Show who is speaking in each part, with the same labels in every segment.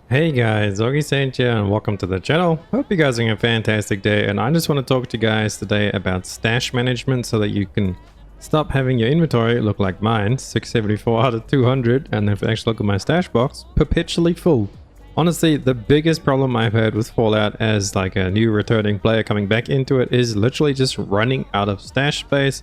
Speaker 1: Hey guys, Augiesaint here and welcome to the channel. Hope you guys are having a fantastic day, and I just want to talk to you guys today about stash management so that you can stop having your inventory look like mine, 674 out of 200, and if you actually look at my stash box, perpetually full. Honestly, the biggest problem I've had with Fallout as like a new returning player coming back into it is literally just running out of stash space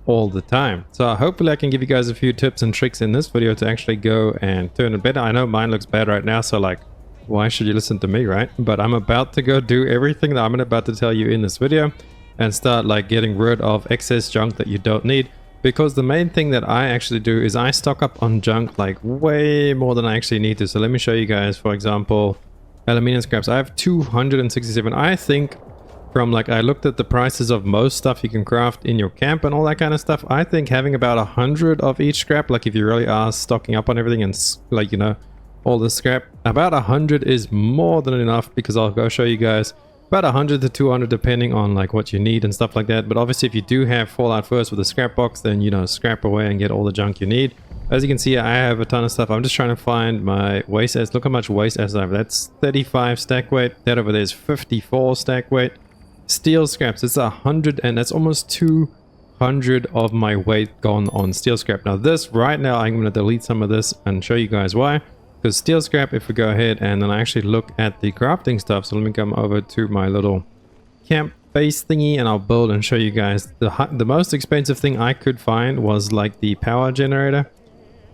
Speaker 1: all the time. So hopefully I can give you guys a few tips and tricks in this video to actually go and turn it better. I know mine looks bad right now, so like, why should you listen to me, right? But I'm about to go do everything that I'm about to tell you in this video and start like getting rid of excess junk that you don't need, because the main thing that I actually do is I stock up on junk like way more than I actually need to. So let me show you guys, for example, aluminium scraps. I have 267. I think from like, I looked at the prices of most stuff you can craft in your camp and all that kind of stuff. I think having about 100 of each scrap, like if you really are stocking up on everything and like, you know, all the scrap, about 100 is more than enough, because I'll go show you guys about 100 to 200 depending on like what you need and stuff like that. But obviously if you do have Fallout First with a scrap box, then you know, scrap away and get all the junk you need. As you can see, I have a ton of stuff. I'm just trying to find my waste acid. Look how much waste acid I have. That's 35 stack weight. That over there is 54 stack weight. Steel scraps, it's 100, and that's almost 200 of my weight gone on steel scrap. Now this right now, I'm going to delete some of this and show you guys why. Because steel scrap, if we go ahead and then I actually look at the crafting stuff, so let me come over to my little camp base thingy and I'll build and show you guys. The most expensive thing I could find was like the power generator.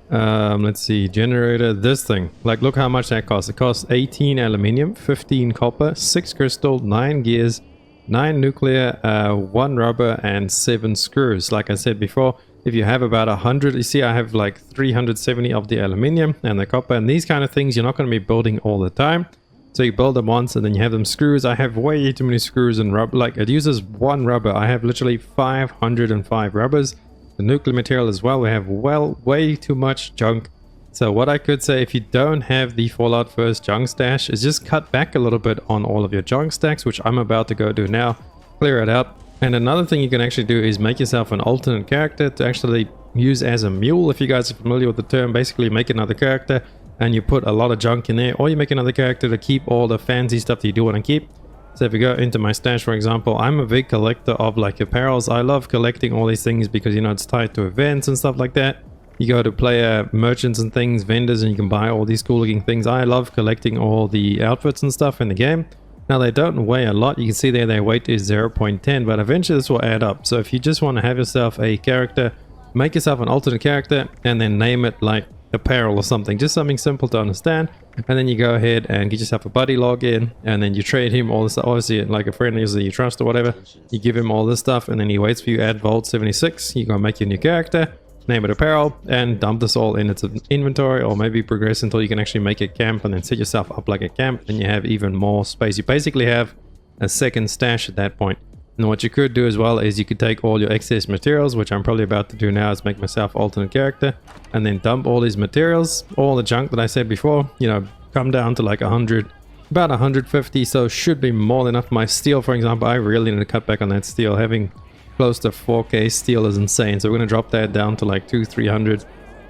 Speaker 1: Let's see, generator, this thing. Like, look how much that costs. It costs 18 aluminium, 15 copper, 6 crystal, 9 gears, 9 nuclear, 1 rubber, and 7 screws. Like I said before, if you have about 100, you see I have like 370 of the aluminium and the copper, and these kind of things you're not going to be building all the time. So you build them once and then you have them screws. I have way too many screws and rubber. Like, it uses 1 rubber. I have literally 505 rubbers. The nuclear material as well. We have way too much junk. So what I could say, if you don't have the Fallout First junk stash, is just cut back a little bit on all of your junk stacks, which I'm about to go do now. Clear it out. And another thing you can actually do is make yourself an alternate character to actually use as a mule. If you guys are familiar with the term, basically make another character and you put a lot of junk in there, or you make another character to keep all the fancy stuff that you do want to keep. So if you go into my stash, for example, I'm a big collector of like apparels. I love collecting all these things because, you know, it's tied to events and stuff like that. You go to player merchants and things, vendors, and you can buy all these cool looking things. I love collecting all the outfits and stuff in the game. Now they don't weigh a lot. You can see there their weight is 0.10, but eventually this will add up. So if you just want to have yourself a character, make yourself an alternate character and then name it like apparel or something, just something simple to understand. And then you go ahead and get yourself a buddy login, and then you trade him all this, obviously like a friend user you trust or whatever. You give him all this stuff and then he waits for you at Vault 76. You go make your new character, name it apparel, and dump this all in its inventory, or maybe progress until you can actually make a camp and then set yourself up like a camp, and you have even more space. You basically have a second stash at that point. And what you could do as well is you could take all your excess materials, which I'm probably about to do now, is make myself alternate character, and then dump all these materials, all the junk that I said before, you know, come down to like 100, about 150, so should be more than enough. My steel, for example, I really need to cut back on that steel. Having close to 4k steel is insane, so we're going to drop that down to like 200-300,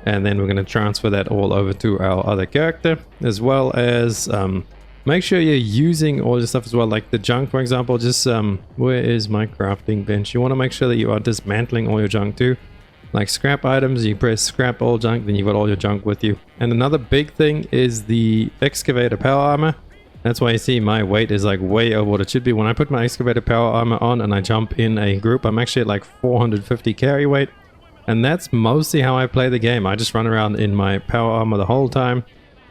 Speaker 1: and then we're going to transfer that all over to our other character, as well as make sure you're using all your stuff as well, like the junk, for example. Just where is my crafting bench? You want to make sure that you are dismantling all your junk too, like scrap items. You press scrap all junk, then you've got all your junk with you. And another big thing is the excavator power armor. That's why you see my weight is like way over what it should be. When I put my excavator power armor on and I jump in a group, I'm actually at like 450 carry weight. And that's mostly how I play the game. I just run around in my power armor the whole time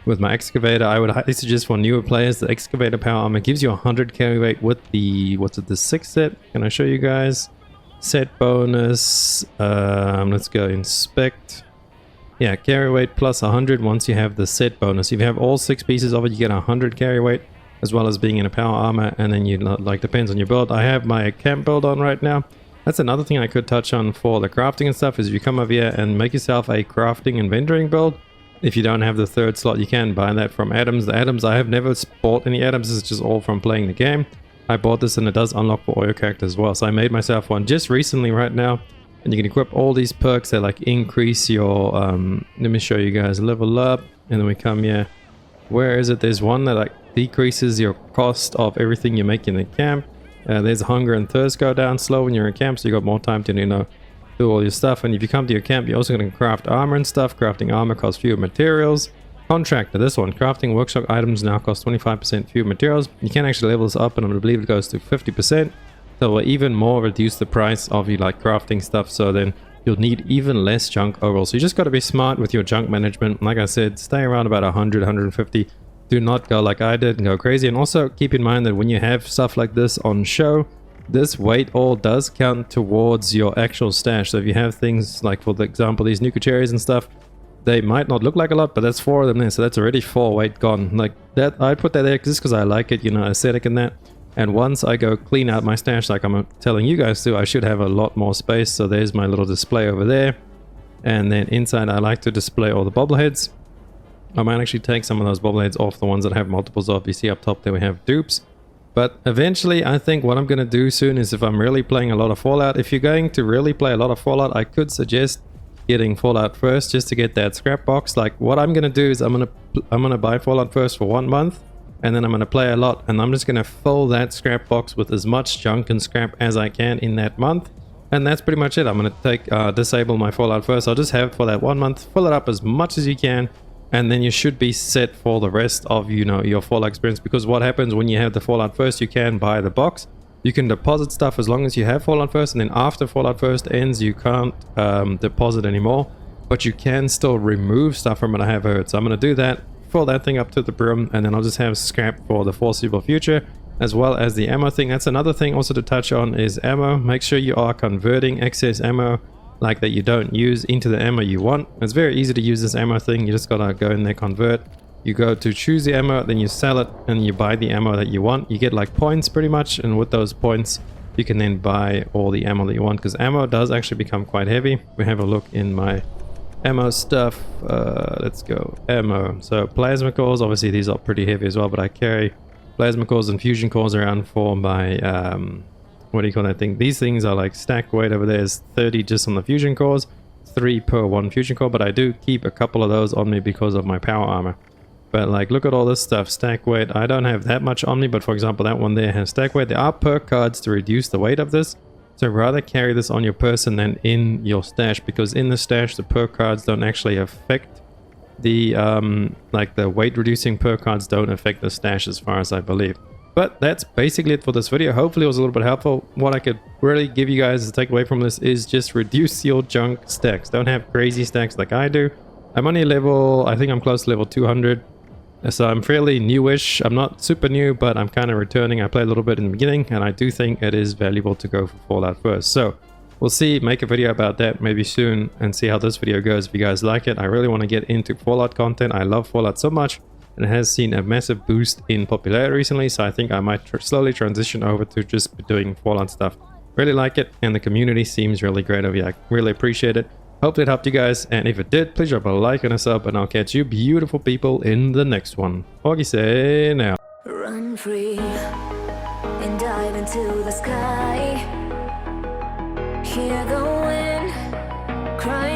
Speaker 1: with my excavator. I would highly suggest for newer players, the excavator power armor gives you 100 carry weight with the, what's it, the 6 set? Can I show you guys? Set bonus. Let's go inspect. Yeah, carry weight plus 100 once you have the set bonus. If you have all 6 pieces of it, you get 100 carry weight, as well as being in a power armor, and then you, like, depends on your build. I have my camp build on right now. That's another thing I could touch on for the crafting and stuff, is if you come over here and make yourself a crafting and vendoring build. If you don't have the 3rd slot, you can buy that from Atoms. The Atoms, I have never bought any Atoms. This is just all from playing the game. I bought this and it does unlock for all your characters as well. So I made myself one just recently right now. And you can equip all these perks that like increase your, let me show you guys, level up. And then we come here. Where is it? There's one that like decreases your cost of everything you make in the camp. There's hunger and thirst go down slow when you're in camp, so you got more time to, you know, do all your stuff. And if you come to your camp, you're also going to craft armor and stuff. Crafting armor costs fewer materials. Contractor, this one, crafting workshop items now cost 25% fewer materials. You can actually level this up, and I believe it goes to 50%. So will even more reduce the price of you like crafting stuff, so then you'll need even less junk overall. So you just got to be smart with your junk management. Like I said, stay around about 100, 150. Do not go like I did and go crazy. And also keep in mind that when you have stuff like this on show, this weight all does count towards your actual stash. So if you have things like, for example, these nuka cherries and stuff, they might not look like a lot, but that's 4 of them there. So that's already 4 weight gone. Like that, I put that there just because I like it, you know, aesthetic and that. And once I go clean out my stash, like I'm telling you guys to, I should have a lot more space. So there's my little display over there. And then inside, I like to display all the bobbleheads. I might actually take some of those bobbleheads off, the ones that have multiples of. You see up top there we have dupes. But eventually, I think what I'm going to do soon is, if I'm really playing a lot of Fallout, if you're going to really play a lot of Fallout, I could suggest getting Fallout first just to get that scrap box. Like what I'm going to do is I'm going to buy Fallout first for 1 month, and then I'm going to play a lot, and I'm just going to fill that scrap box with as much junk and scrap as I can in that month. And that's pretty much it. I'm going to take disable my Fallout first. I'll just have it for that 1 month, fill it up as much as you can, and then you should be set for the rest of, you know, your Fallout experience. Because what happens when you have the Fallout first, you can buy the box, you can deposit stuff as long as you have Fallout first, and then after Fallout first ends, you can't deposit anymore, but you can still remove stuff from it, I have heard. So I'm going to do that, fill that thing up to the brim, and then I'll just have scrap for the foreseeable future, as well as the ammo thing. That's another thing also to touch on, is ammo. Make sure you are converting excess ammo like that you don't use into the ammo you want. It's very easy to use this ammo thing. You just gotta go in there, convert. You go to choose the ammo, then you sell it, and you buy the ammo that you want. You get like points pretty much, and with those points you can then buy all the ammo that you want, because ammo does actually become quite heavy. We have a look in my ammo stuff. Let's go ammo. So plasma cores, obviously these are pretty heavy as well, but I carry plasma cores and fusion cores around for my what do you call that thing? These things are like stack weight. Over there is 30 just on the fusion cores, 3 per 1 fusion core, but I do keep a couple of those on me because of my power armor. But like, look at all this stuff, stack weight. I don't have that much on me, but for example, that one there has stack weight. There are perk cards to reduce the weight of this, so rather carry this on your person than in your stash, because in the stash, the perk cards don't actually affect the like the weight reducing perk cards don't affect the stash, as far as I believe. But that's basically it for this video. Hopefully it was a little bit helpful. What I could really give you guys to take away from this is just reduce your junk stacks. Don't have crazy stacks like I do. I'm only level, I think I'm close to level 200. So I'm fairly newish. I'm not super new, but I'm kind of returning. I played a little bit in the beginning, and I do think it is valuable to go for Fallout first. So we'll see, make a video about that maybe soon and see how this video goes. If you guys like it, I really want to get into Fallout content. I love Fallout so much, and it has seen a massive boost in popularity recently. So I think I might slowly transition over to just doing Fallout stuff. Really like it, and the community seems really great over here. I really appreciate it. Hope it helped you guys, and if it did, please drop a like and a sub, and I'll catch you beautiful people in the next one. Augiesaint out.
Speaker 2: Run free and dive into the sky. Hear the wind crying.